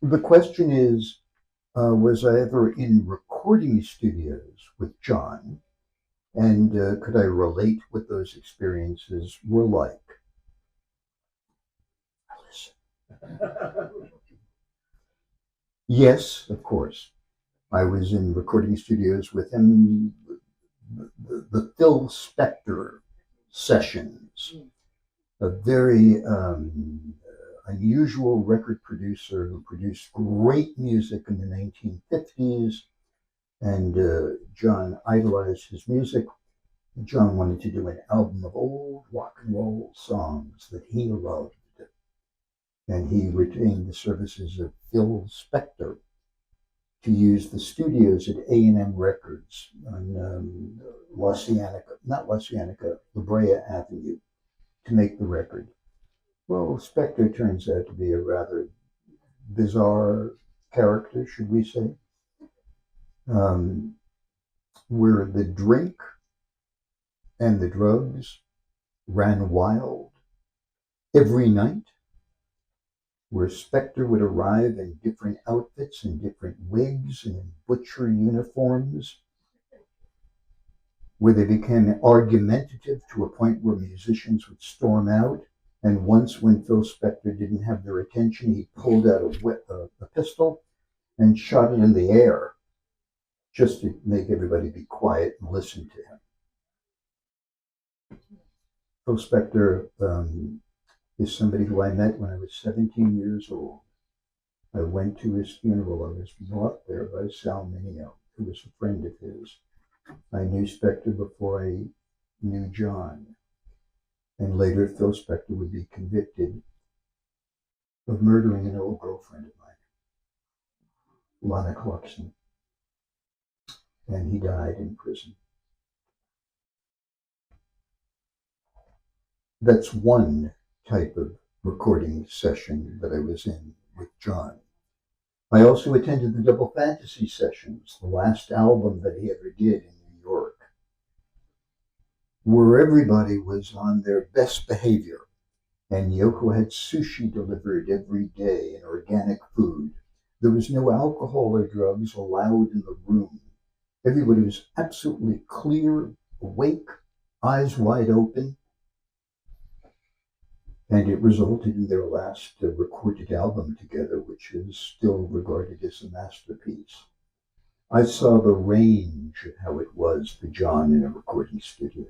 The question is, was I ever in recording studios with John, and could I relate what those experiences were like? Yes, of course. I was in recording studios with him, the Phil Spector sessions, a very unusual record producer who produced great music in the 1950s, and John idolized his music. John wanted to do an album of old rock and roll songs that he loved, and he retained the services of Phil Spector to use the studios at A&M Records on La Brea Avenue to make the record. Well, Spector turns out to be a rather bizarre character, should we say, um, where the drink and the drugs ran wild every night, where Spector would arrive in different outfits and different wigs and in butcher uniforms, where they became argumentative to a point where musicians would storm out. And once, when Phil Spector didn't have their attention, he pulled out a pistol and shot it in the air just to make everybody be quiet and listen to him. Phil Spector is somebody who I met when I was 17 years old. I went to his funeral. I was brought there by Sal Mineo, who was a friend of his. I knew Spector before I knew John. And later, Phil Spector would be convicted of murdering an old girlfriend of mine, Lana Clarkson, and he died in prison. That's one type of recording session that I was in with John. I also attended the Double Fantasy sessions, the last album that he ever did in New York, where everybody was on their best behavior. And Yoko had sushi delivered every day and organic food. There was no alcohol or drugs allowed in the room. Everybody was absolutely clear, awake, eyes wide open, and it resulted in their last recorded album together, which is still regarded as a masterpiece. I saw the range of how it was for John in a recording studio.